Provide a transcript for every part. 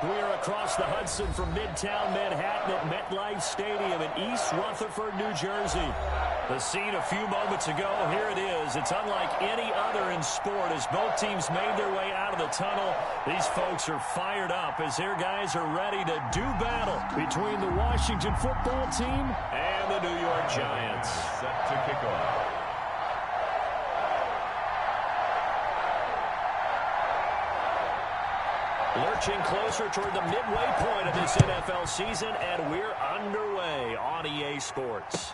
We're across the Hudson from Midtown Manhattan at MetLife Stadium in East Rutherford, New Jersey. The scene a few moments ago, here it is. It's unlike any other in sport as both teams made their way out of the tunnel. These folks are fired up as their guys are ready to do battle between the Washington football team and the New York Giants. Set to kick off. Lurching closer toward the midway point of this NFL season, and we're underway on EA Sports.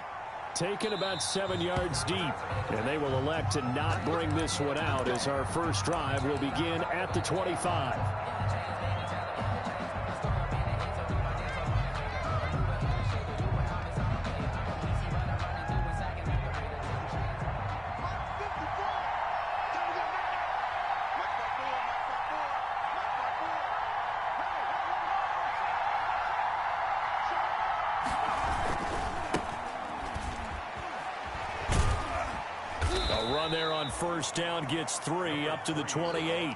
Taken about 7 yards deep, and they will elect to not bring this one out as our first drive will begin at the 25. There on first down gets 3 up to the 28.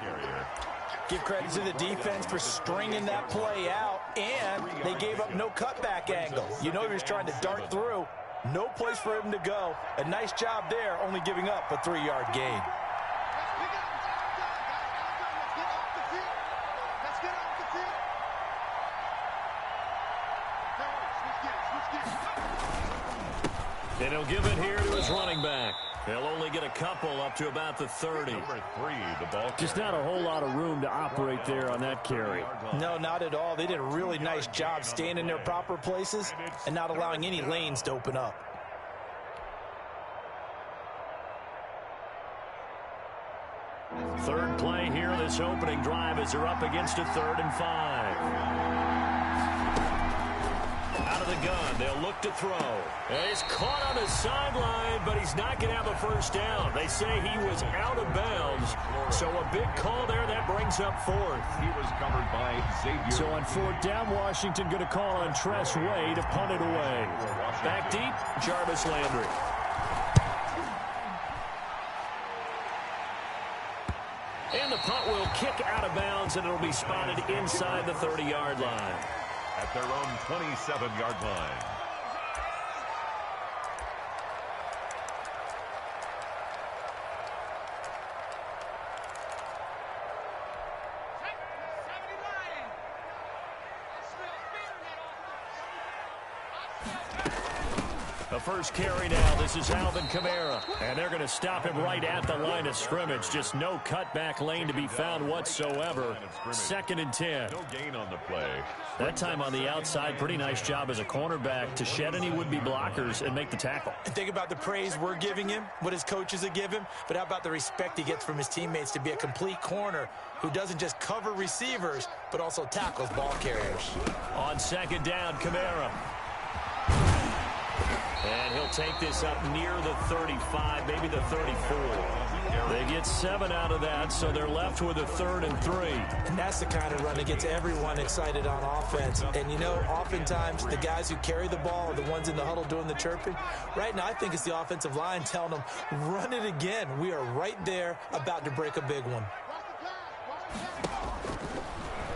Give credit to the defense for stringing that play out, and they gave up no cutback angle. You know he was trying to dart through. No place for him to go. A nice job there, only giving up a 3-yard gain. And he'll give it here to his running back. They'll only get a couple up to about the 30. Number 3, the ball. Just not a whole lot of room to operate there on that carry. No, not at all. They did a really nice job staying in their proper places and not allowing any lanes to open up. Third play here, this opening drive as they're up against a 3rd and 5. Out of the gun, they'll look to throw. And he's caught on the sideline, but he's not going to have a first down. They say he was out of bounds, so a big call there that brings up 4th. He was covered by Xavier. So on 4th down, Washington going to call on Tress Way to punt it away. Back deep, Jarvis Landry. And the punt will kick out of bounds, and it'll be spotted inside the 30-yard line. At their own 27-yard line. The first carry now, this is Alvin Kamara. And they're going to stop him right at the line of scrimmage. Just no cutback lane to be found whatsoever. 2nd and 10. No gain on the play. That time on the outside, pretty nice job as a cornerback to shed any would-be blockers and make the tackle. And think about the praise we're giving him, what his coaches have given him, but how about the respect he gets from his teammates to be a complete corner who doesn't just cover receivers, but also tackles ball carriers. On 2nd down, Kamara. And he'll take this up near the 35, maybe the 34. They get 7 out of that, so they're left with a 3rd and 3. And that's the kind of run that gets everyone excited on offense. And, you know, oftentimes the guys who carry the ball are the ones in the huddle doing the chirping. Right now, I think it's the offensive line telling them, run it again. We are right there about to break a big one.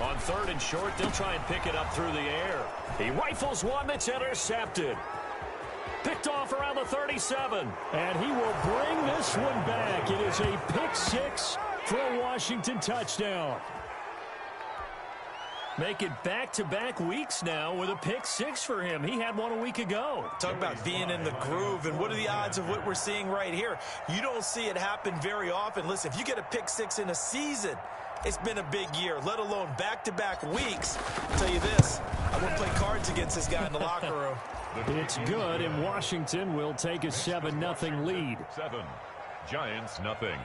On 3rd and short, they'll try and pick it up through the air. He rifles one that's intercepted. Picked off around the 37. And he will bring this one back. It is a pick 6 for a Washington touchdown. Make it back-to-back weeks now with a pick 6 for him. He had one a week ago. Talk about being in the groove, and what are the odds of what we're seeing right here? You don't see it happen very often. Listen, if you get a pick 6 in a season, it's been a big year, let alone back-to-back weeks. I'll tell you this, I wouldn't play cards against this guy in the locker room. It's good, and Washington will take a 7-0 lead. 7, Giants nothing.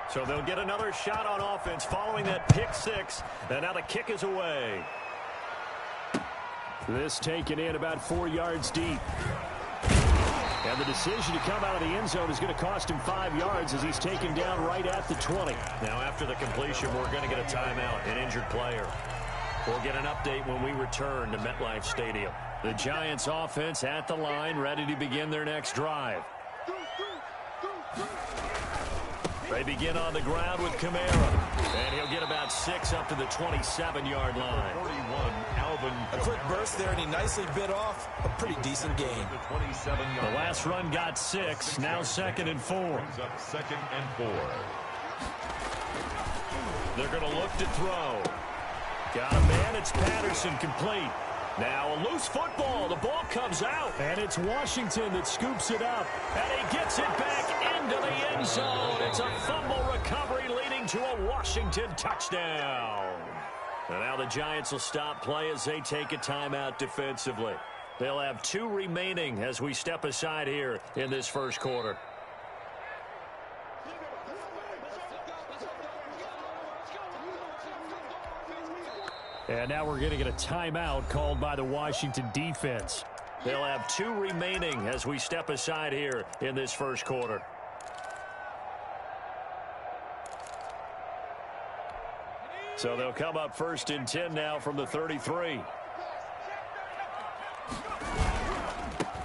So they'll get another shot on offense following that pick 6. And now the kick is away. This taken in about 4 yards deep. And the decision to come out of the end zone is going to cost him 5 yards as he's taken down right at the 20. Now, after the completion, we're going to get a timeout, an injured player. We'll get an update when we return to MetLife Stadium. The Giants offense at the line, ready to begin their next drive. They begin on the ground with Kamara. And he'll get about 6 up to the 27-yard line. 41, Alvin. A quick burst there, and he nicely bit off a pretty decent gain. The last run got 6, now 2nd and 4. Brings up 2nd and 4. They're going to look to throw. Got a man, it's Patterson, complete. Now a loose football, the ball comes out. And it's Washington that scoops it up. And he gets it back into the end zone. It's a fumble recovery leading to a Washington touchdown. And now the Giants will stop play as they take a timeout defensively. They'll have 2 remaining as we step aside here in this first quarter. And now we're going to get a timeout called by the Washington defense. They'll have 2 remaining as we step aside here in this first quarter. So they'll come up 1st and 10 now from the 33.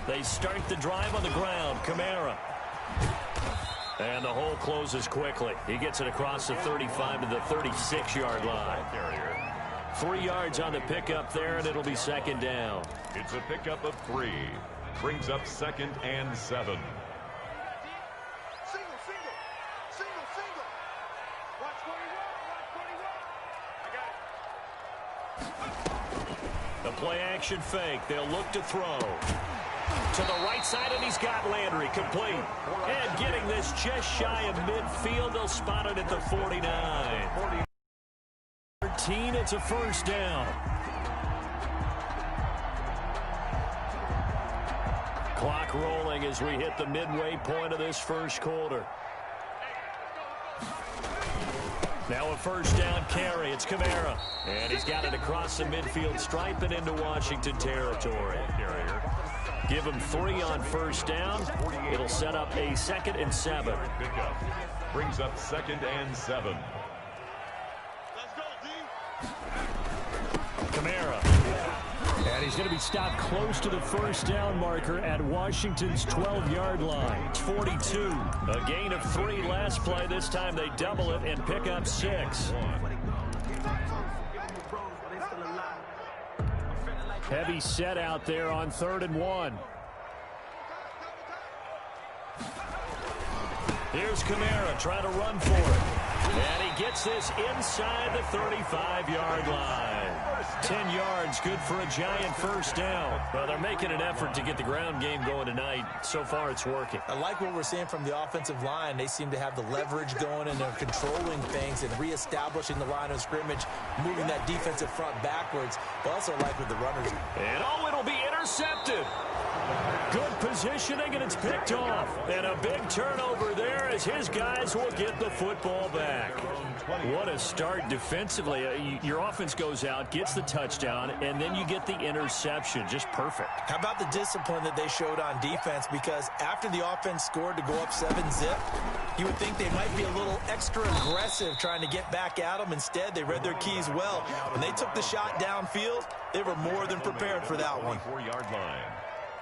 They start the drive on the ground. Kamara. And the hole closes quickly. He gets it across the 35 to the 36-yard line. 3 yards on the pickup there, and it'll be 2nd down. It's a pickup of 3. Brings up 2nd and 7. The play-action fake. They'll look to throw. To the right side, and he's got Landry complete. And getting this just shy of midfield, they'll spot it at the 49. 13, it's a 1st down. Clock rolling as we hit the midway point of this first quarter. Now a 1st down carry. It's Kamara. And he's got it across the midfield stripe and into Washington territory. Give him 3 on 1st down. It'll set up a 2nd and 7. Pickup. Brings up 2nd and 7. Kamara. And he's going to be stopped close to the 1st down marker at Washington's 12-yard line. It's 42. A gain of 3 last play. This time they double it and pick up 6. Heavy set out there on 3rd and 1. Here's Kamara trying to run for it. And he gets this inside the 35-yard line. 10 yards, good for a Giant 1st down. Well, they're making an effort to get the ground game going tonight. So far, it's working. I like what we're seeing from the offensive line. They seem to have the leverage going, and they're controlling things and reestablishing the line of scrimmage, moving that defensive front backwards, but also like with the runners. And, oh, it'll be intercepted. Good positioning, and it's picked off. And a big turnover there as his guys will get the football back. What a start defensively. Your offense goes out, gets the touchdown, and then you get the interception. Just perfect. How about the discipline that they showed on defense? Because after the offense scored to go up 7-zip, you would think they might be a little extra aggressive trying to get back at them. Instead, they read their keys well. When they took the shot downfield, they were more than prepared for that one. 4-yard line.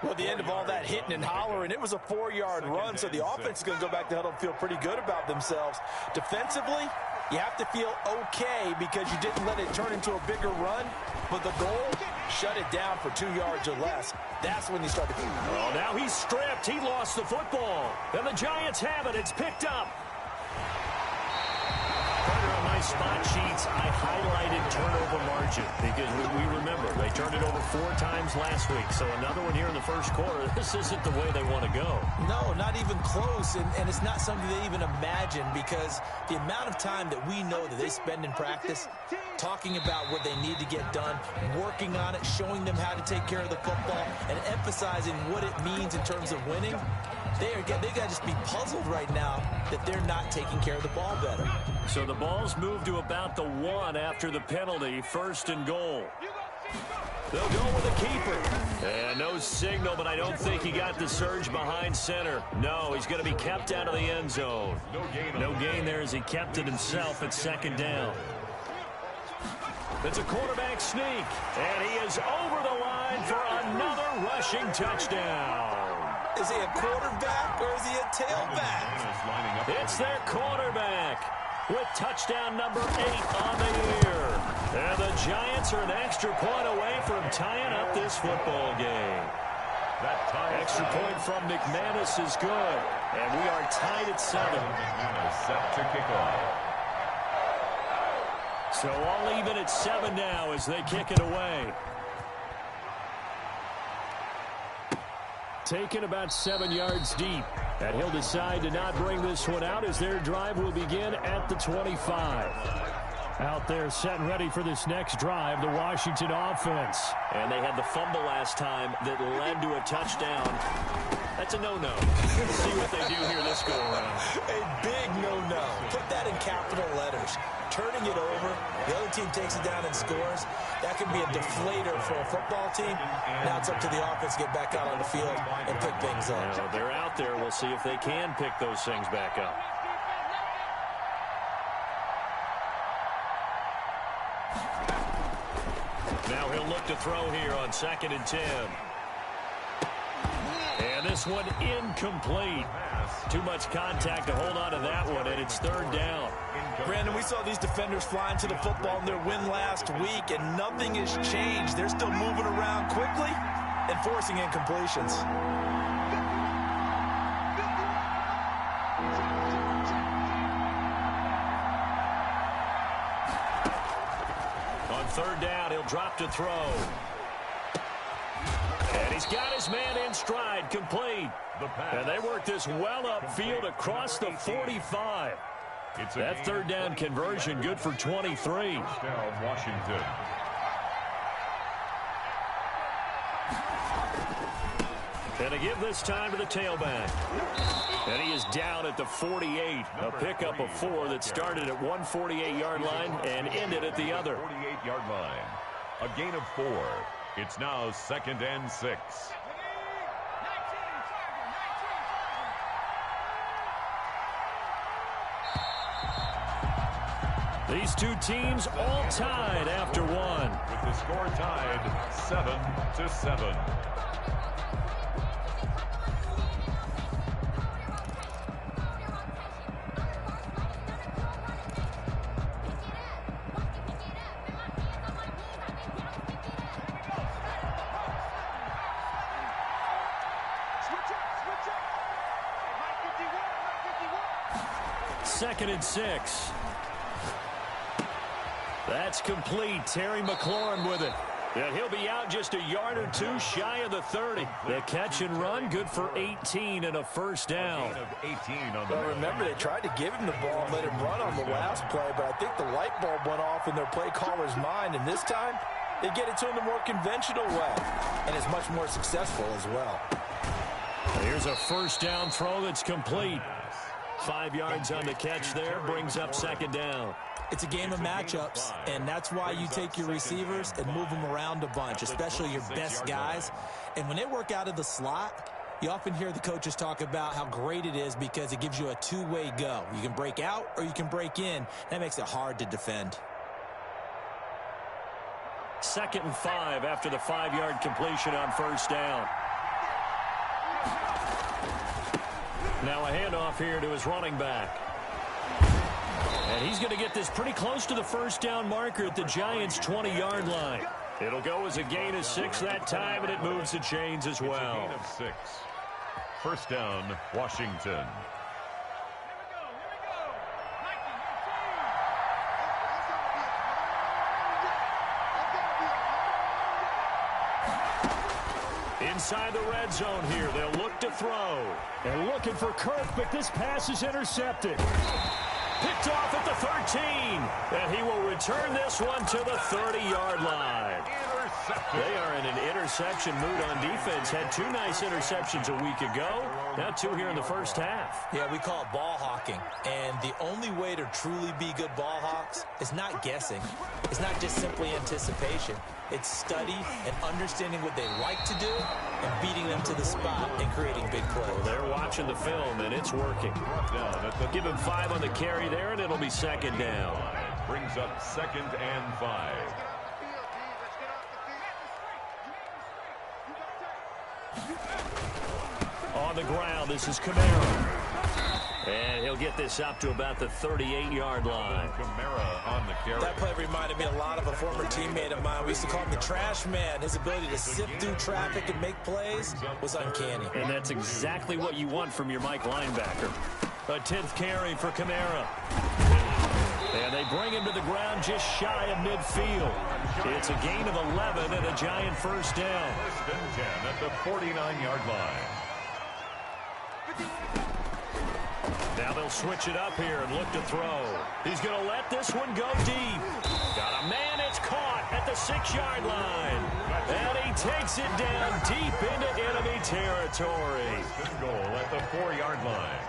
Well, at the end of all that hitting and hollering, it was a 4-yard run, so the offense is going to go back to huddle and feel pretty good about themselves. Defensively, you have to feel okay because you didn't let it turn into a bigger run, but the goal, shut it down for 2 yards or less. That's when you start to feel. Oh, now he's stripped. He lost the football. And the Giants have it. It's picked up. On my spot sheets, I highlighted turnover margin because we remember they turned it over 4 times last week. So another one here in the first quarter. This isn't the way they want to go. No, not even close, and it's not something they even imagine because the amount of time that we know that they spend in practice talking about what they need to get done, working on it, showing them how to take care of the football, and emphasizing what it means in terms of winning. They got to just be puzzled right now that they're not taking care of the ball better. So the ball's moved to about the 1 after the penalty, 1st and goal. They'll go with a keeper. And no signal, but I don't think he got the surge behind center. No, he's going to be kept out of the end zone. No gain there as he kept it himself at second down. It's a quarterback sneak, and he is over the line for another rushing touchdown. Is he a quarterback or is he a tailback? It's their quarterback with touchdown number 8 on the year. And the Giants are an extra point away from tying up this football game. Extra point from McManus is good, and we are tied at 7. McManus set to kick off. So all even at 7 now as they kick it away. Taken about 7 yards deep. And he'll decide to not bring this one out as their drive will begin at the 25. Out there set and ready for this next drive, the Washington offense. And they had the fumble last time that led to a touchdown. That's a no-no. We'll see what they do here this go-around. A big no-no. Put that in capital letters. Turning it over, the other team takes it down and scores. That could be a deflator for a football team. Now it's up to the offense to get back out on the field and pick things up. Well, they're out there. We'll see if they can pick those things back up. Now he'll look to throw here on 2nd and 10. And this one incomplete. Too much contact to hold on to that one, and it's 3rd down. Brandon, we saw these defenders flying to the football in their win last week, and nothing has changed. They're still moving around quickly and forcing incompletions. On 3rd down, he'll drop to throw. And he's got his man in stride, complete. And they work this well upfield across the 45. That 3rd down conversion good for 23. Down Washington. And to give this time to the tailback. And he is down at the 48. A pickup of 4 that started at 148-yard line and ended at the other. 48-yard line. A gain of 4. It's now 2nd and 6. These two teams all tied after 1. With the score tied 7-7. Second and 6. That's complete. Terry McLaurin with it. And he'll be out just a yard or 2 shy of the 30. The catch and run good for 18 and a 1st down. Well, remember, they tried to give him the ball and let him run on the last play, but I think the light bulb went off in their play caller's mind, and this time they get it to him the more conventional way, and it's much more successful as well. Here's a 1st down throw that's complete. 5 yards on the catch there, brings up 2nd down. It's a game of matchups, and that's why you take your receivers and move them around a bunch, especially your best guys. And when they work out of the slot, you often hear the coaches talk about how great it is because it gives you a two-way go. You can break out or you can break in. That makes it hard to defend. 2nd and 5 after the 5-yard completion on 1st down. Now a handoff here to his running back. And he's going to get this pretty close to the 1st down marker at the Giants' 20-yard line. It'll go as a gain of 6 that time, and it moves the chains as well. Gain of 6. 1st down, Washington. Inside the red zone here, they'll look to throw. And looking for Kirk, but this pass is intercepted. Picked off at the 13. And he will return this one to the 30-yard line. They are in an interception mood on defense. Had 2 nice interceptions a week ago. Now 2 here in the first half. Yeah, we call it ball hawking. And the only way to truly be good ball hawks is not guessing. It's not just simply anticipation. It's study and understanding what they like to do and beating them to the spot and creating big plays. Well, they're watching the film, and it's working. Give him 5 on the carry there, and it'll be second down. Brings up 2nd and 5. On the ground, this is Kamara. And he'll get this up to about the 38-yard line. Kamara on the carry. That play reminded me a lot of a former teammate of mine. We used to call him the trash man. His ability to sift through traffic and make plays was uncanny. And that's exactly what you want from your Mike linebacker. A 10th carry for Kamara. And they bring him to the ground just shy of midfield. It's a gain of 11 and a giant first down. 1st and 10 at the 49-yard line. Now they'll switch it up here and look to throw. He's going to let this one go deep. Got a man, it's caught at the 6-yard line. And he takes it down deep into enemy territory. Goal at the 4-yard line.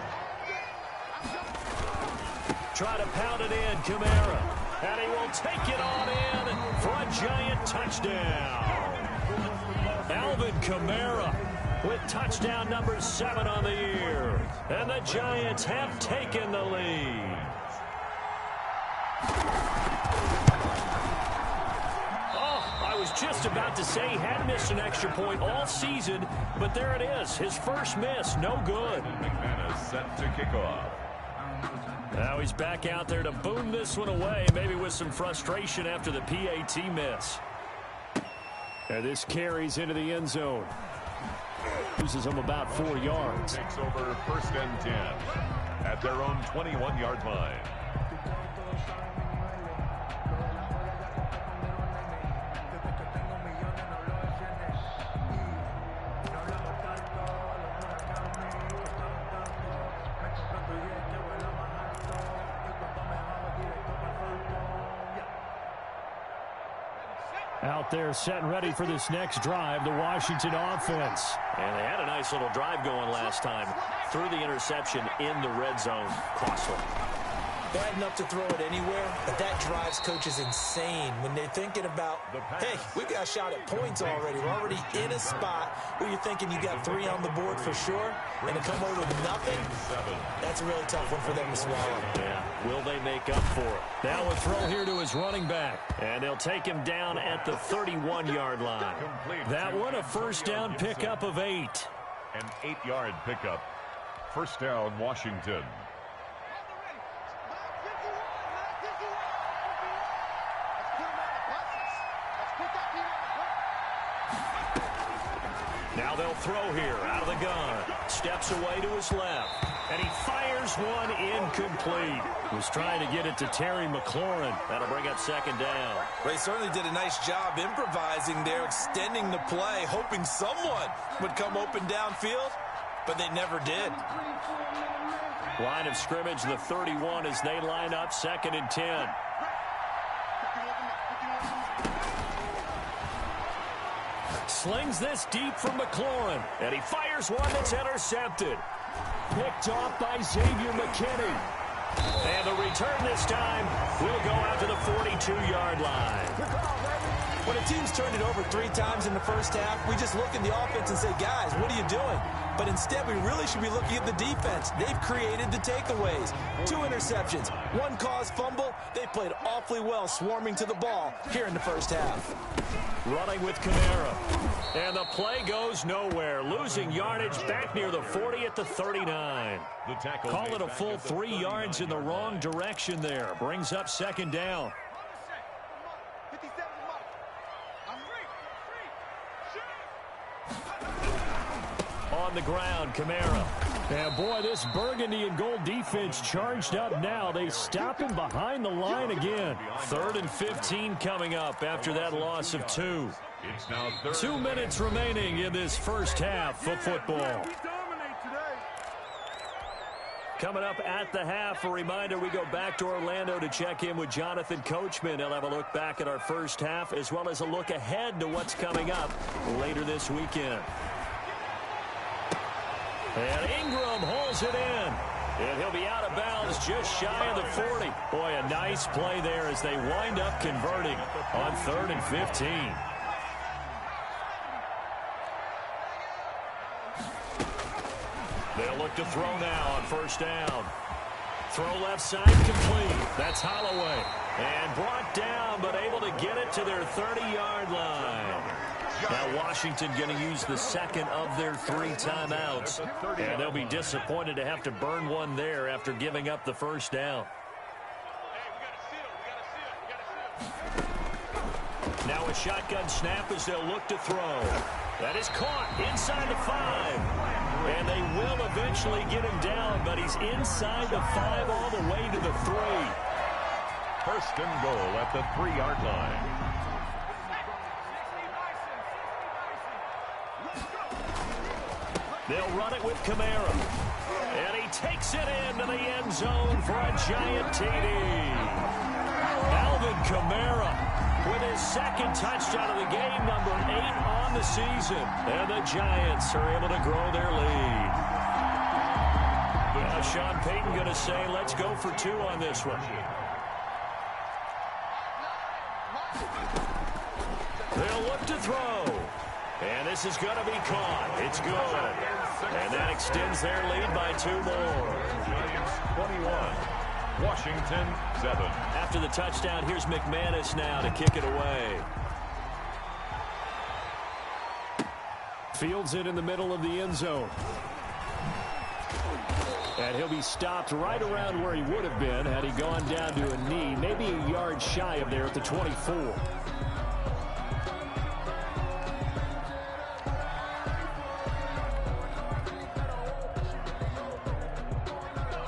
Try to pound it in, Kamara. And he will take it on in for a giant touchdown. Alvin Kamara with touchdown number 7 on the year. And the Giants have taken the lead. Oh, I was just about to say he had missed an extra point all season, but there it is. His first miss, no good. McManus set to kick off. Now he's back out there to boom this one away, maybe with some frustration after the PAT miss. And this carries into the end zone. Loses him about 4 yards. Takes over 1st and 10 at their own 21-yard line. Out there set and ready for this next drive, the Washington offense. And they had a nice little drive going last time. Threw the interception in the red zone. Costly. Bad enough to throw it anywhere, but that drives coaches insane when they're thinking about, hey, we got a shot at points already. We're already in a spot where you're thinking you got 3 on the board for sure, and to come over with nothing, that's a really tough one for them to swallow. Yeah, will they make up for it? Now a throw here to his running back, and they'll take him down at the 31-yard line. That one a first down pickup of 8. An 8-yard pickup. First down, Washington. Now they'll throw here out of the gun. Steps away to his left. And he fires one incomplete. Was trying to get it to Terry McLaurin. That'll bring up second down. They certainly did a nice job improvising there, extending the play, hoping someone would come open downfield, but they never did. Line of scrimmage, the 31 as they line up 2nd and 10. Slings this deep from McLaurin, and he fires one that's intercepted. Picked off by Xavier McKinney. And the return this time will go out to the 42-yard line. When a team's turned it over 3 times in the first half, we just look at the offense and say, guys, what are you doing? But instead, we really should be looking at the defense. They've created the takeaways. 2 interceptions, 1 caused fumble. They played awfully well swarming to the ball here in the first half. Running with Kamara. And the play goes nowhere. Losing yardage back near the 40 at the 39. Call it a full 3 yards in the wrong direction there. Brings up second down. On the ground, Kamara. And boy, this burgundy and gold defense charged up now. They stop him behind the line again. 3rd and 15 coming up after that loss of 2. 2 minutes remaining in this first half of football. Coming up at the half, a reminder, we go back to Orlando to check in with Jonathan Coachman. He'll have a look back at our first half as well as a look ahead to what's coming up later this weekend. And Ingram holds it in. And he'll be out of bounds just shy of the 40. Boy, a nice play there as they wind up converting on 3rd and 15. They'll look to throw now on 1st down. Throw left side complete. That's Holloway. And brought down, but able to get it to their 30-yard line. Now Washington going to use the second of their 3 timeouts. And they'll be disappointed to have to burn one there after giving up the 1st down. Now a shotgun snap as they'll look to throw. That is caught inside the 5. And they will eventually get him down, but he's inside the 5 all the way to the 3. 1st and goal at the 3-yard line. They'll run it with Kamara. And he takes it into the end zone for a giant TD. Alvin Kamara with his 2nd touchdown of the game, number 8 on the season. And the Giants are able to grow their lead. Sean Payton going to say, let's go for 2 on this one. They'll look to throw. And this is going to be caught. It's good. And that extends their lead by 2 more. Giants 21, Washington 7. After the touchdown, here's McManus now to kick it away. Fields it in the middle of the end zone. And he'll be stopped right around where he would have been had he gone down to a knee, maybe a yard shy of there at the 24.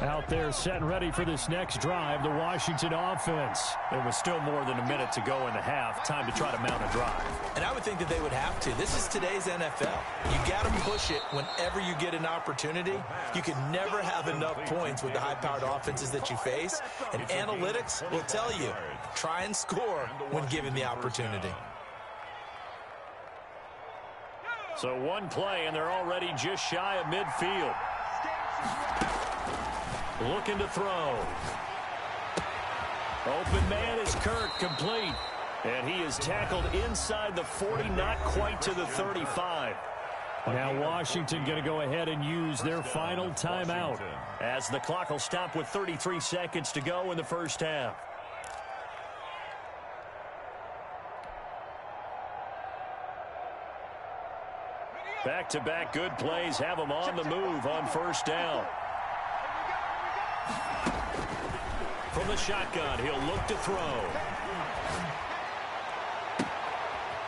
Out there set and ready for this next drive, the Washington offense. There was still more than a minute to go in the half. Time to try to mount a drive. And I would think that they would have to. This is today's NFL. You got to push it whenever you get an opportunity. You can never have enough points with the high-powered offenses that you face. And analytics will tell you, try and score when given the opportunity. So one play, and they're already just shy of midfield. Looking to throw. Open man is Kirk, complete. And he is tackled inside the 40, not quite to the 35. Now Washington going to go ahead and use their final timeout as the clock will stop with 33 seconds to go in the 1st half. Back-to-back good plays have them on the move on 1st down. From the shotgun, he'll look to throw.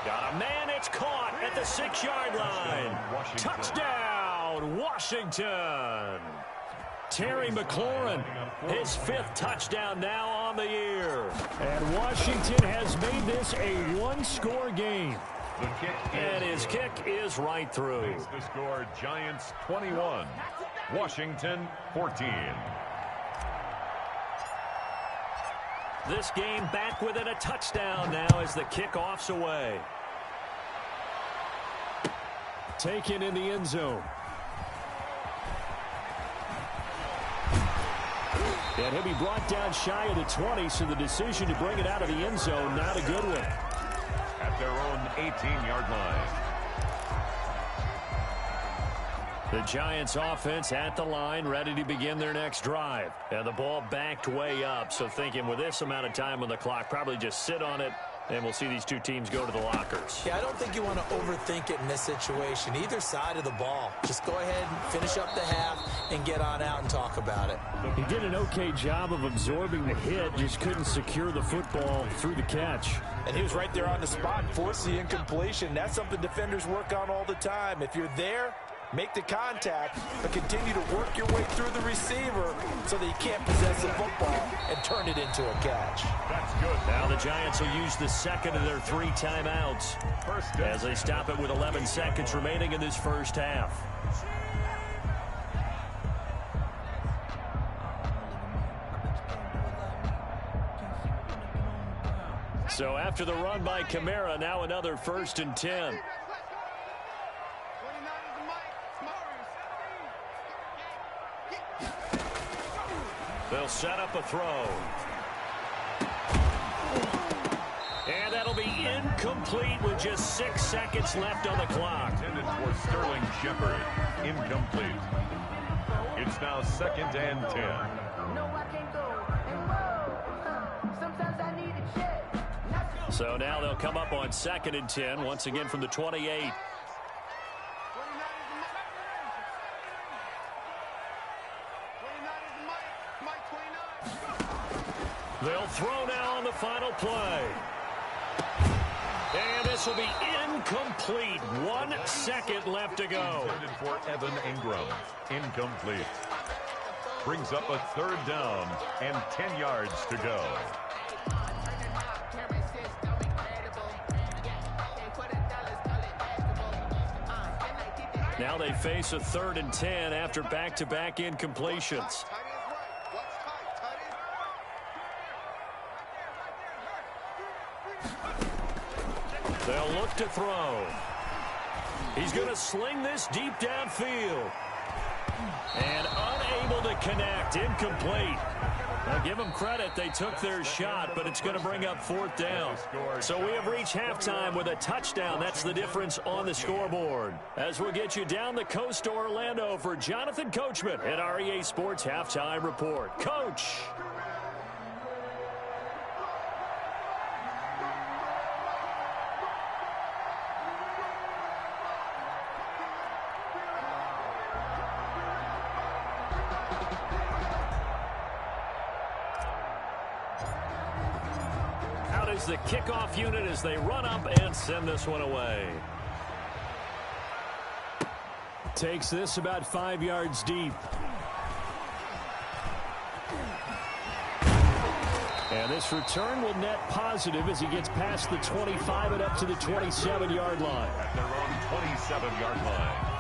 Got a man, it's caught at the 6-yard line. Touchdown, Washington. Terry McLaurin, his 5th touchdown now on the year. And Washington has made this a 1-score game. And his kick is right through. Makes the score Giants 21, Washington 14. This game back within a touchdown now as the kickoff's away. Taken in the end zone. And he'll be brought down shy of the 20, so the decision to bring it out of the end zone, not a good one. At their own 18-yard line. The Giants offense at the line, ready to begin their next drive. And the ball backed way up, so thinking with this amount of time on the clock, probably just sit on it, and we'll see these 2 teams go to the lockers. Yeah, I don't think you want to overthink it in this situation. Either side of the ball. Just go ahead and finish up the half and get on out and talk about it. He did an okay job of absorbing the hit, just couldn't secure the football through the catch. And he was right there on the spot and forced the incompletion. That's something defenders work on all the time. If you're there, make the contact, but continue to work your way through the receiver so that you can't possess the football and turn it into a catch. That's good. Now the Giants will use the second of their 3 timeouts as they stop it with 11 seconds remaining in this 1st half. So after the run by Kamara, now another 1st and 10. They'll set up a throw. And that'll be incomplete with just 6 seconds left on the clock. Intended for Sterling Shepard. Incomplete. It's now 2nd and 10. No, I can't go. And whoa, sometimes I need a check. So now they'll come up on 2nd and 10, once again from the 28. They'll throw now on the final play. And this will be incomplete. 1 second left to go. Intended for Evan Ingram. Incomplete. Brings up a 3rd down and 10 yards to go. Now they face a 3rd and 10 after back-to-back incompletions. They'll look to throw. He's going to sling this deep downfield. And unable to connect. Incomplete. Now give them credit. They took their shot, but it's going to bring up 4th down. So we have reached halftime with a touchdown. That's the difference on the scoreboard. As we'll get you down the coast to Orlando for Jonathan Coachman at REA Sports Halftime Report. Coach. The kickoff unit as they run up and send this one away. Takes this about 5 yards deep. And this return will net positive as he gets past the 25 and up to the 27-yard line. At their own 27-yard line.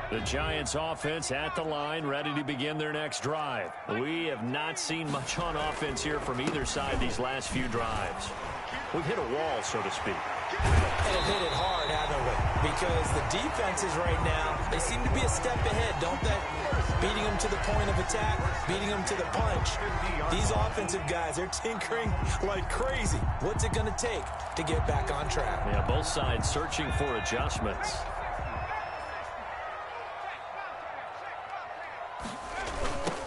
The Giants offense at the line, ready to begin their next drive. We have not seen much on offense here from either side these last few drives. We've hit a wall, so to speak. And hit it hard, haven't we? Because the defenses right now, they seem to be a step ahead, don't they? Beating them to the point of attack, beating them to the punch. These offensive guys, they're tinkering like crazy. What's it going to take to get back on track? Yeah, both sides searching for adjustments.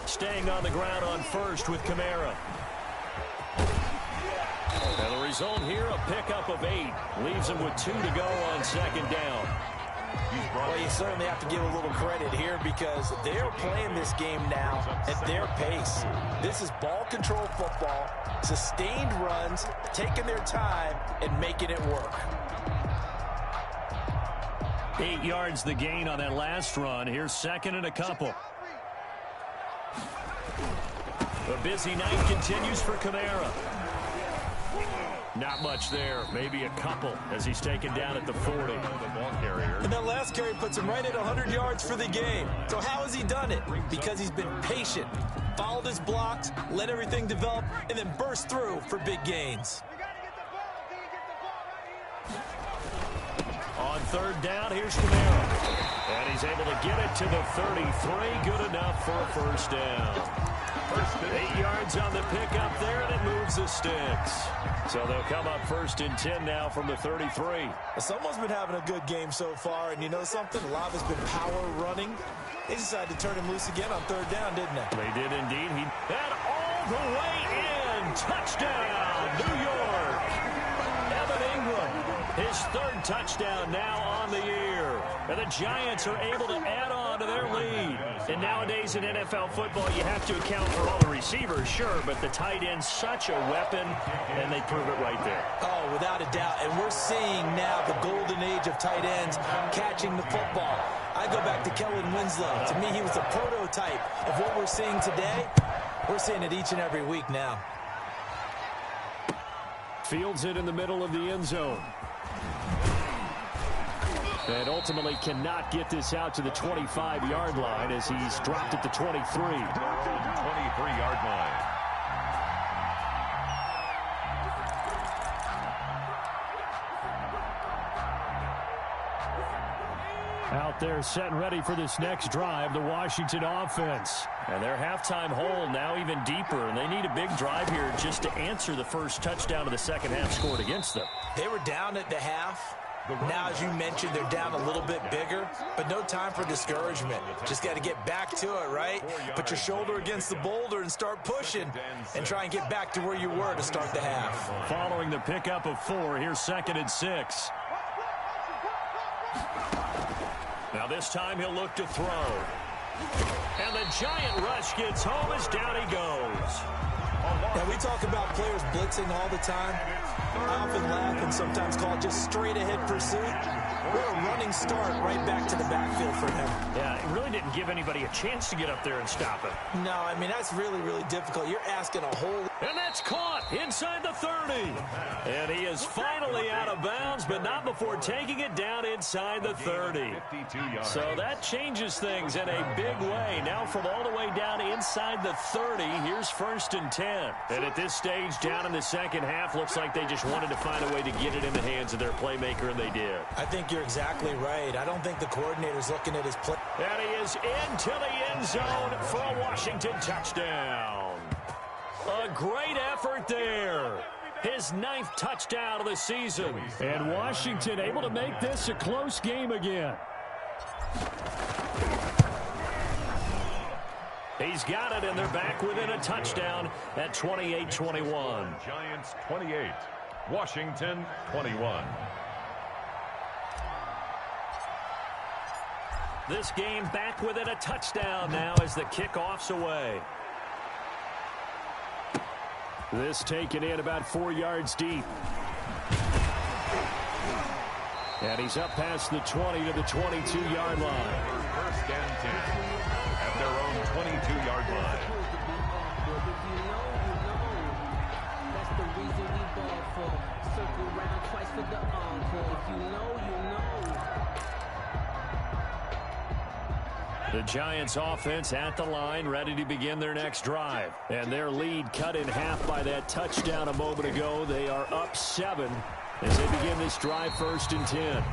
Staying on the ground on 1st with Kamara. And the result here, a pickup of 8. Leaves him with 2 to go on 2nd down. Well, you certainly have to give a little credit here because they're playing this game now at their pace. This is ball control football, sustained runs, taking their time, and making it work. 8 yards the gain on that last run. Here's 2nd and a couple. A busy night continues for Kamara. Not much there. Maybe a couple as he's taken down at the 40. And that last carry puts him right at 100 yards for the game. So how has he done it? Because he's been patient, followed his blocks, let everything develop, and then burst through for big gains. On 3rd down, here's Kamara. And he's able to get it to the 33. Good enough for a 1st down. 8 yards on the pickup there, and it moves the sticks. So they'll come up 1st and 10 now from the 33. Someone's been having a good game so far, and you know something? A lot has been power running. They decided to turn him loose again on 3rd down, didn't they? They did indeed. And all the way in. Touchdown, New York. Evan Ingram, his 3rd touchdown now on the year. And the Giants are able to add on to their lead. And nowadays in NFL football, you have to account for all the receivers, sure, but the tight end's such a weapon, and they prove it right there. Oh, without a doubt. And we're seeing now the golden age of tight ends catching the football. I go back to Kellen Winslow. To me, he was a prototype of what we're seeing today. We're seeing it each and every week now. Fields it in the middle of the end zone. And ultimately cannot get this out to the 25-yard line as he's dropped at the 23. 23-yard line. Out there set and ready for this next drive, the Washington offense. And their halftime hole now even deeper, and they need a big drive here just to answer the first touchdown of the second half scored against them. They were down at the half. Now, as you mentioned, they're down a little bit bigger, but no time for discouragement. Just got to get back to it, right? Put your shoulder against the boulder and start pushing and try and get back to where you were to start the half. Following the pickup of 4, here's 2nd and 6. Now this time he'll look to throw. And the giant rush gets home as down he goes. Now, we talk about players blitzing all the time. I often laugh and sometimes call it just straight-ahead pursuit. What a running start right back to the backfield for him. Yeah, it really didn't give anybody a chance to get up there and stop it. No, I mean, that's really, really difficult. You're asking a whole... And that's caught inside the 30. And he is finally out of bounds, but not before taking it down inside the 30. So that changes things in a big way. Now from all the way down inside the 30, here's 1st and 10. And at this stage, down in the second half, looks like they just wanted to find a way to get it in the hands of their playmaker, and they did. I think you're exactly right. I don't think the coordinator's looking at his play. And he is into the end zone for a Washington touchdown. A great effort there. His 9th touchdown of the season. And Washington able to make this a close game again. He's got it, and they're back within a touchdown at 28-21. Giants 28, Washington 21. This game back within a touchdown now as the kickoff's away. This taken in about 4 yards deep. And he's up past the 20 to the 22-yard line. 1st and 10 at their own 22-yard line. That's the reason we ball for. Circle round twice for the encore. If you know, you know. The Giants offense at the line, ready to begin their next drive. And their lead cut in half by that touchdown a moment ago. They are up 7 as they begin this drive, 1st and 10.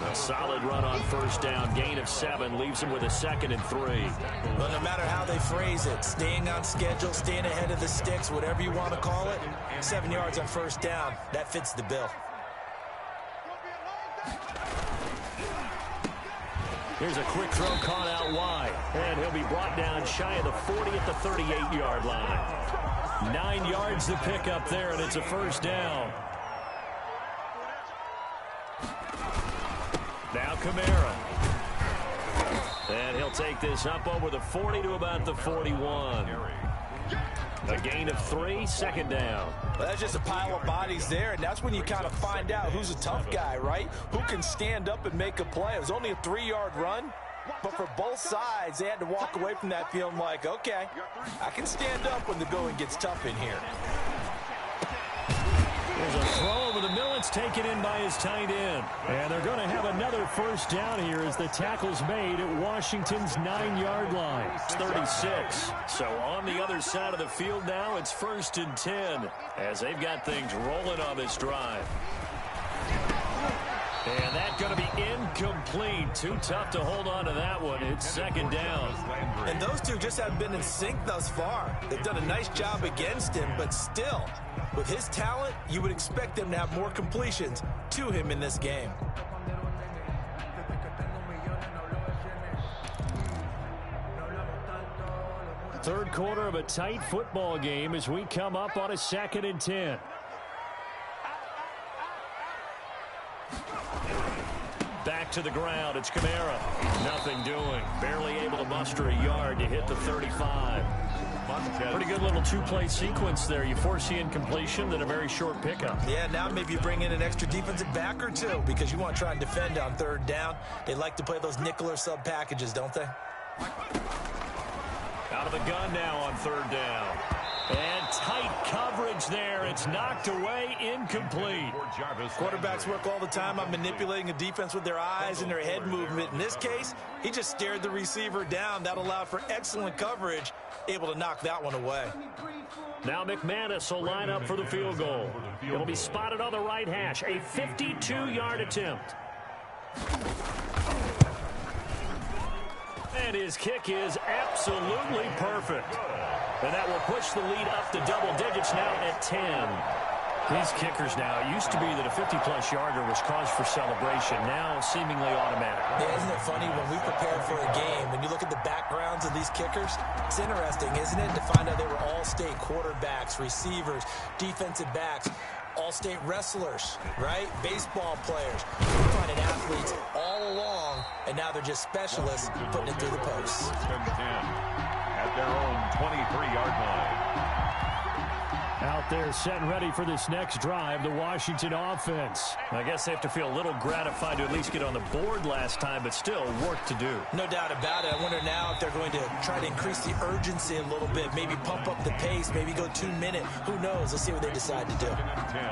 A solid run on 1st down, gain of 7, leaves them with a 2nd and 3. Well, no matter how they phrase it, staying on schedule, staying ahead of the sticks, whatever you want to call it, 7 yards on 1st down, that fits the bill. Here's a quick throw caught out wide. And he'll be brought down shy of the 40 at the 38-yard line. 9 yards to pick up there, and it's a 1st down. Now Kamara. And he'll take this up over the 40 to about the 41. A gain of 3, 2nd down. Well, that's just a pile of bodies there, and that's when you kind of find out who's a tough guy, right? Who can stand up and make a play. It was only a 3-yard run, but for both sides, they had to walk away from that feeling like, okay, I can stand up when the going gets tough in here. There's a throw over the middle. It's taken in by his tight end. And they're going to have another 1st down here as the tackle's made at Washington's 9-yard line. It's 36. So on the other side of the field now, it's 1st and 10 as they've got things rolling on this drive. And that's going to be incomplete. Too tough to hold on to that one. It's 2nd down. And those two just haven't been in sync thus far. They've done a nice job against him, but still, with his talent, you would expect them to have more completions to him in this game. Third quarter of a tight football game as we come up on a 2nd and 10. Back to the ground. It's Kamara. Nothing doing. Barely able to muster a yard to hit the 35. Pretty good little two-play sequence there. You force the incompletion, then a very short pickup. Yeah, now maybe you bring in an extra defensive back or two because you want to try and defend on third down. They like to play those nickel or sub packages, don't they? Out of the gun now on third down. And tight coverage there. It's knocked away, incomplete. Quarterbacks work all the time on manipulating a defense with their eyes and their head movement. In this case, he just stared the receiver down. That allowed for excellent coverage, able to knock that one away. Now McManus will line up for the field goal. It'll be spotted on the right hash. A 52-yard attempt. And his kick is absolutely perfect. And that will push the lead up to double digits now at 10. These kickers now, it used to be that a 50-plus yarder was cause for celebration. Now seemingly automatic. Yeah, isn't it funny when we prepare for a game, when you look at the backgrounds of these kickers, it's interesting, isn't it, to find out they were all-state quarterbacks, receivers, defensive backs, all-state wrestlers, right? Baseball players. We're finding athletes all along, and now they're just specialists putting it through the posts. At their own 23-yard line. Out there set and ready for this next drive, the Washington offense. I guess they have to feel a little gratified to at least get on the board last time, but still work to do. No doubt about it. I wonder now if they're going to try to increase the urgency a little bit, maybe pump up the pace, maybe go 2-minute. Who knows? Let's see what they decide to do.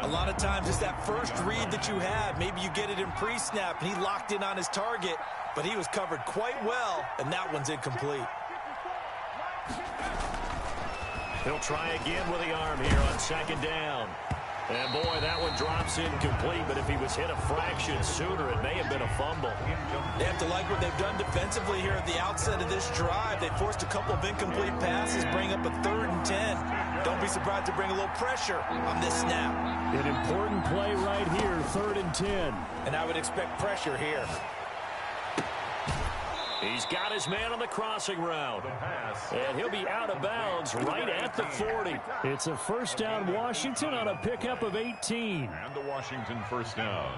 A lot of times it's that first read that you have. Maybe you get it in pre-snap, and he locked in on his target, but he was covered quite well, and that one's incomplete. He'll try again with the arm here on second down. And, boy, that one drops incomplete, but if he was hit a fraction sooner, it may have been a fumble. They have to like what they've done defensively here at the outset of this drive. They forced a couple of incomplete passes, bring up a 3rd and 10. Don't be surprised to bring a little pressure on this snap. An important play right here, 3rd and 10. And I would expect pressure here. He's got his man on the crossing route. And he'll be out of bounds right at the 40. It's a first down Washington on a pickup of 18. And the Washington first down.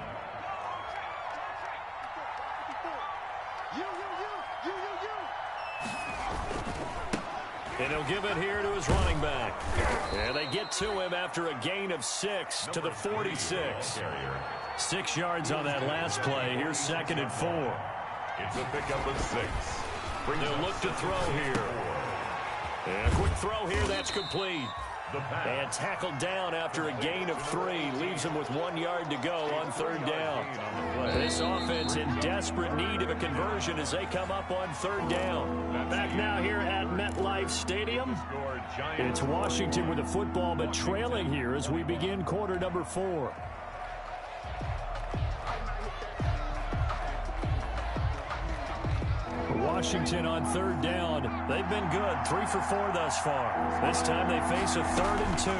And he'll give it here to his running back. And they get to him after a gain of 6 to the 46. 6 yards on that last play. Here's 2nd and 4. It's a pickup of 6. They'll look to throw here. And a quick throw here, that's complete. And tackled down after a gain of 3. Leaves him with 1 yard to go on 3rd down. This offense in desperate need of a conversion as they come up on 3rd down. Back now here at MetLife Stadium. It's Washington with the football, but trailing here as we begin quarter number 4. Washington on 3rd down. They've been good. 3 for 4 thus far. This time they face a 3rd and 2.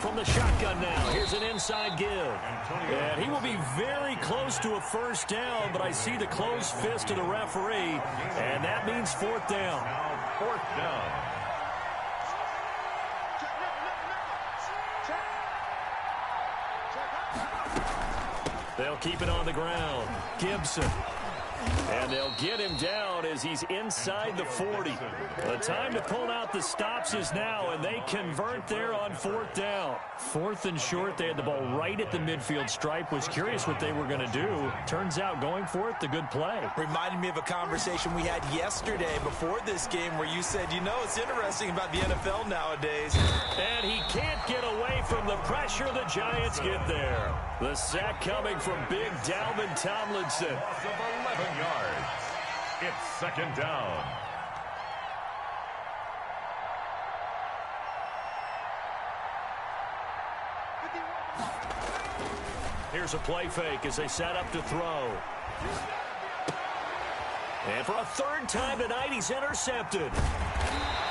From the shotgun now, here's an inside give. And he will be very close to a first down, but I see the closed fist of the referee, and that means 4th down. Now 4th down. They'll keep it on the ground. Gibson. And they'll get him down as he's inside the 40. The time to pull out the stops is now, and they convert there on 4th down. 4th and short, they had the ball right at the midfield stripe. Was curious what they were going to do. Turns out going for it, the good play. Reminded me of a conversation we had yesterday before this game where you said, you know, it's interesting about the NFL nowadays. And he can't get away from the pressure. The Giants get there. The sack coming from big Dalvin Tomlinson. Loss of 11 yards. It's 2nd down. Here's a play fake as they set up to throw. And for a 3rd time tonight, he's intercepted.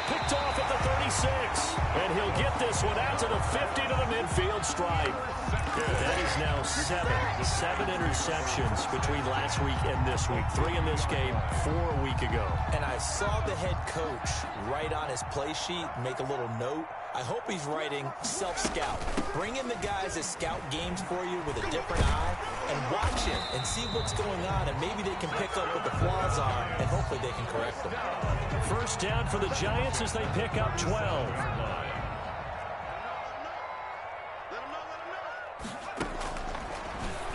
Picked off at the 36. And he'll get this one out to the 50 to the midfield stripe. That is now 7 interceptions between last week and this week. 3 in this game, 4 a week ago. And I saw the head coach write on his play sheet, make a little note I hope he's writing self-scout. Bring in the guys that scout games for you with a different eye and watch him and see what's going on, and maybe they can pick up what the flaws are, and hopefully they can correct them. First down for the Giants as they pick up 12.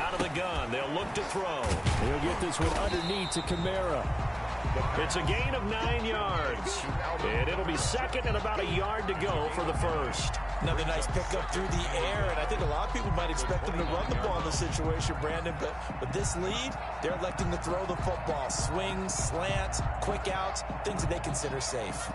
Out of the gun, they'll look to throw. He'll get this one underneath to Kamara. It's a gain of 9 yards. And it'll be second and about a yard to go for the first. Another nice pickup through the air, and I think a lot of people might expect them to run the ball in this situation, Brandon, but with this lead, they're electing to throw the football. Swings, slants, quick outs, things that they consider safe.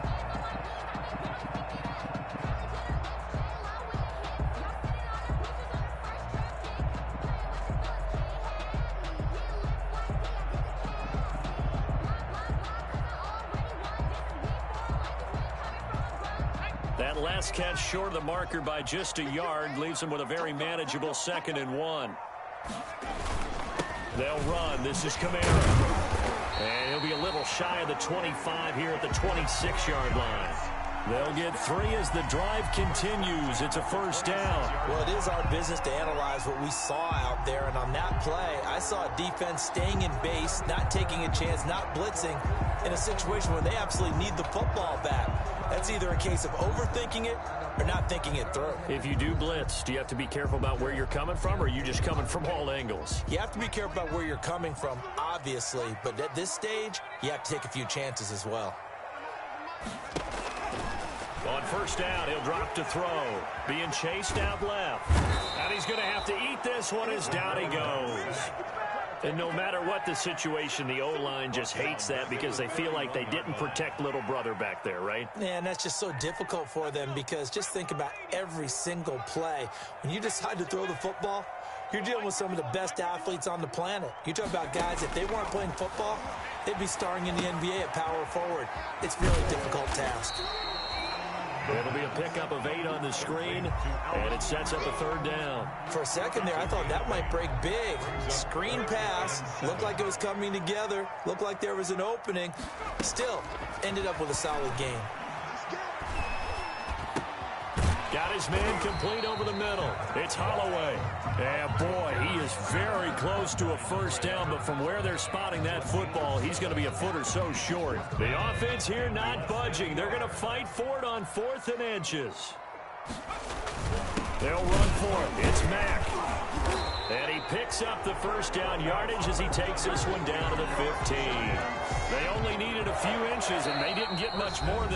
That last catch short of the marker by just a yard leaves him with a very manageable 2nd and 1. They'll run. This is Kamara. And he'll be a little shy of the 25 here at the 26-yard line. They'll get 3 as the drive continues. It's a first down. Well, it is our business to analyze what we saw out there, and on that play, I saw a defense staying in base, not taking a chance, not blitzing, in a situation where they absolutely need the football back. That's either a case of overthinking it or not thinking it through. If you do blitz, do you have to be careful about where you're coming from, or are you just coming from all angles? You have to be careful about where you're coming from, obviously, but at this stage, you have to take a few chances as well. On first down, he'll drop to throw. Being chased out left. And he's going to have to eat this one as down he goes. And no matter what the situation, the O-line just hates that because they feel like they didn't protect little brother back there, right? Yeah, and that's just so difficult for them because just think about every single play. When you decide to throw the football, you're dealing with some of the best athletes on the planet. You talk about guys, if they weren't playing football, they'd be starring in the NBA at power forward. It's a really difficult task. It'll be a pickup of 8 on the screen, and it sets up a 3rd down. For a second there, I thought that might break big. Screen pass, looked like it was coming together, looked like there was an opening. Still, ended up with a solid game. Got his man complete over the middle. It's Holloway. And boy, he is very close to a first down, but from where they're spotting that football, he's going to be a foot or so short. The offense here not budging. They're going to fight for it on 4th and inches. They'll run for it. It's Mack. And he picks up the first down yardage as he takes this one down to the 15. They only needed a few inches, and they didn't get much more than